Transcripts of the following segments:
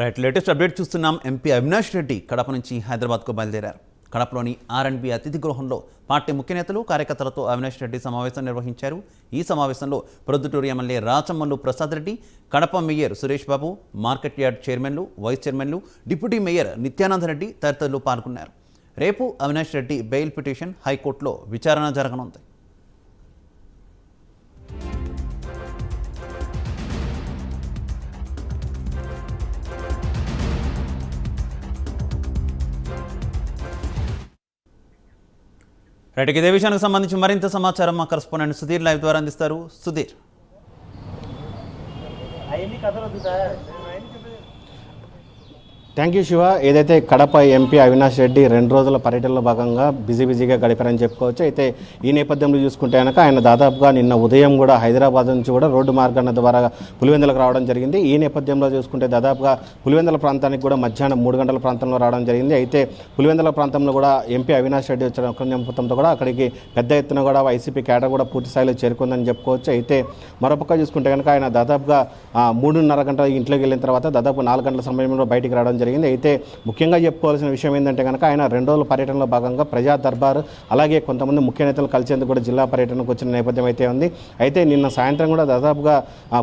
Right, latest update చూస్తున్నాం. MP Avinash Reddy Kadapa నుంచి హైదరాబాద్కు బయలుదేరారు. కడపలోని ఆర్ఎండ్బి అతిథి గృహంలో పార్టీ ముఖ్య నేతలు కార్యకర్తలతో అవినాష్ రెడ్డి సమావేశం నిర్వహించారు. ఈ సమావేశంలో Proddatur MLA Rachamallu Prasad Reddy, Kadapa mayor Suresh Babu, market yard చైర్మన్లు, వైస్ చైర్మన్లు, డిప్యూటీ మేయర్ నిత్యానంద రెడ్డి తదితరులు పాల్గొన్నారు. రేపు అవినాష్ రెడ్డి బెయిల్ పిటిషన్ హైకోర్టులో విచారణ జరగనుంది. రైట్, ఇదే విషయానికి సంబంధించి మరింత సమాచారం మా కరెస్పాండెంట్ సుధీర్ లైవ్ ద్వారా అందిస్తారు. సుధీర్. Thank you Shiva. ఏదైతే కడప ఎంపీ అవినాష్ రెడ్డి 2 రోజుల పర్యటనలో భాగంగా బిజీగా గడిపారని చెప్పుకోవచ్చు. అయితే ఈ నేపథ్యంలో చూసుకుంటే కనుక ఆయన దాదాపుగా నిన్న ఉదయం కూడా హైదరాబాద్ నుంచి కూడా రోడ్డు మార్గాల ద్వారా పులివెందులకు రావడం జరిగింది. ఈ నేపథ్యంలో చూసుకుంటే దాదాపుగా పులివెందుల ప్రాంతానికి కూడా మధ్యాహ్నం 3 గంటల ప్రాంతంలో రావడం జరిగింది. అయితే పులివెందుల ప్రాంతంలో కూడా ఎంపీ అవినాష్ రెడ్డి వచ్చిన నేపథ్యంతో కూడా అక్కడికి పెద్ద ఎత్తున కూడా వైసీపీ కేడర్ కూడా పూర్తి స్థాయిలో చేరుకుందని చెప్పుకోవచ్చు. అయితే మరోపక్క చూసుకుంటే కనుక ఆయన దాదాపుగా 3:30 గంటల ఇంట్లోకి వెళ్ళిన తర్వాత దాదాపు 4 గంటల సమయంలో బయటికి రావడం జరిగింది. అయితే ముఖ్యంగా చెప్పుకోవాల్సిన విషయం ఏంటంటే కనుక ఆయన 2 రోజుల పర్యటనలో భాగంగా ప్రజా దర్బార్ అలాగే కొంతమంది ముఖ్య నేతలు కలిసేందుకు కూడా జిల్లా పర్యటనకు వచ్చిన నేపథ్యం అయితే ఉంది. అయితే నిన్న సాయంత్రం కూడా దాదాపుగా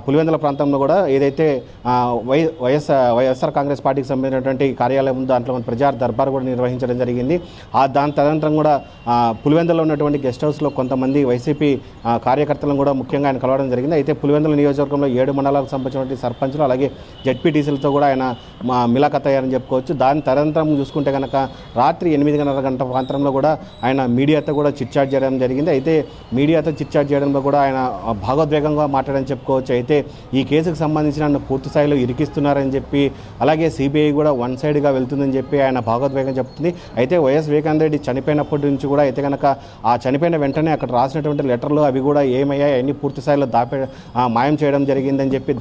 పులివెందుల ప్రాంతంలో కూడా ఏదైతే వైఎస్ఆర్ కాంగ్రెస్ పార్టీకి సంబంధించినటువంటి కార్యాలయం ఉందో దాంట్లో ప్రజా దర్బార్ కూడా నిర్వహించడం జరిగింది. దాని తదనంతరం కూడా పులివెందులో ఉన్నటువంటి గెస్ట్ హౌస్లో కొంతమంది వైసీపీ కార్యకర్తలను కూడా ముఖ్యంగా ఆయన కలవడం జరిగింది. అయితే పులివెందుల నియోజకవర్గంలో 7 మండలాలకు సంబంధించినటువంటి సర్పంచులు అలాగే జెడ్పీటీసీలతో కూడా ఆయన మిలాఖత్ అయ్యారని చెప్పుకోవచ్చు. దాని తదనంతరం చూసుకుంటే కనుక రాత్రి 8:30 గంటల ప్రాంతంలో కూడా ఆయన మీడియాతో కూడా చిట్చాట్ చేయడం జరిగింది. అయితే మీడియాతో చిట్చాట్ చేయడంలో కూడా ఆయన భాగోద్వేగంగా మాట్లాడని చెప్పుకోవచ్చు. అయితే ఈ కేసుకు సంబంధించి నన్ను పూర్తి స్థాయిలో ఇరికిస్తున్నారని చెప్పి అలాగే సిబిఐ కూడా వన్ సైడ్గా వెళ్తుందని చెప్పి ఆయన భాగోద్వేగం చెప్తుంది. అయితే వైఎస్ వివేకానంద రెడ్డి చనిపోయినప్పటి నుంచి కూడా అయితే కనుక ఆ చనిపోయిన వెంటనే అక్కడ రాసినటువంటి లెటర్లు అవి కూడా ఏమయ్యాయి అన్ని పూర్తి స్థాయిలో మాయం చేయడం జరిగిందని చెప్పి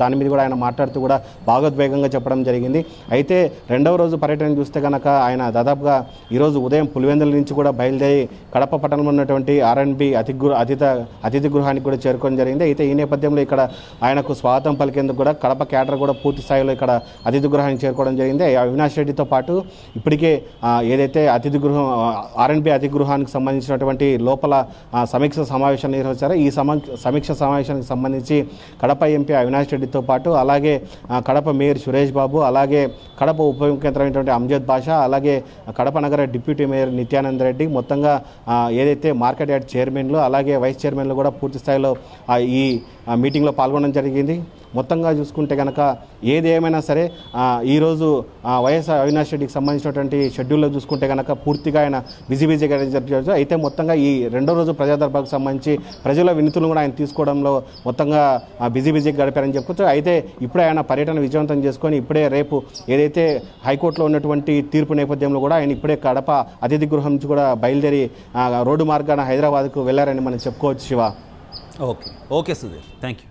దాని మీద కూడా ఆయన మాట్లాడుతూ కూడా భాగోద్వేగంగా చెప్పడం జరిగింది. అయితే 2వ రోజు పర్యటన చూస్తే కనుక ఆయన దాదాపుగా ఈరోజు ఉదయం పులివెందుల నుంచి కూడా బయలుదేరి కడప పట్టణంలో ఉన్నటువంటి ఆర్ఎండ్బి అతిథి గృహానికి కూడా చేరుకోవడం జరిగింది. అయితే ఈ నేపథ్యంలో ఇక్కడ ఆయనకు స్వాగతం పలికేందుకు కూడా కడప క్యాడర్ కూడా పూర్తి స్థాయిలో ఇక్కడ అతిథి గృహానికి చేరుకోవడం జరిగింది. అవినాష్ రెడ్డితో పాటు ఇప్పటికే ఏదైతే ఆర్ఎండ్బి అతిథి గృహానికి సంబంధించినటువంటి లోపల సమీక్ష సమావేశాన్ని నిర్వహించారో ఈ సమీక్ష సమావేశానికి సంబంధించి కడప ఎంపీ అవినాష్ రెడ్డితో పాటు అలాగే కడప మేయర్ సురేష్ బాబు అలాగే కడప ఉప ముఖ్యమంత్రి అంజద్ బాషా అలాగే కడప నగర డిప్యూటీ మేయర్ నిత్యానంద రెడ్డి మొత్తంగా ఏదైతే మార్కెట్ యార్డ్ చైర్మన్లు అలాగే వైస్ చైర్మన్లు కూడా పూర్తి స్థాయిలో ఈ మీటింగ్లో పాల్గొనడం జరిగింది. మొత్తంగా చూసుకుంటే కనుక ఏది ఏమైనా సరే ఈరోజు వైఎస్ అవినాష్ రెడ్డికి సంబంధించినటువంటి షెడ్యూల్లో చూసుకుంటే కనుక పూర్తిగా ఆయన బిజీగా జరిపారు. అయితే మొత్తంగా ఈ 2వ రోజు ప్రజా దర్బార్కు సంబంధించి ప్రజల వినతులను కూడా ఆయన తీసుకోవడంలో మొత్తంగా బిజీగా గడిపారని చెప్పుకోవచ్చు. అయితే ఇప్పుడే ఆయన పర్యటన విజయవంతం చేసుకొని ఇప్పుడే రేపు ఏదైతే హైకోర్టులో ఉన్నటువంటి తీర్పు నేపథ్యంలో కూడా ఆయన ఇప్పుడే కడప అతిథి గృహం నుంచి కూడా బయలుదేరి రోడ్డు మార్గాన హైదరాబాద్కు వెళ్లారని మనం చెప్పుకోవచ్చు. Shiva. Okay Sudheer, thank you.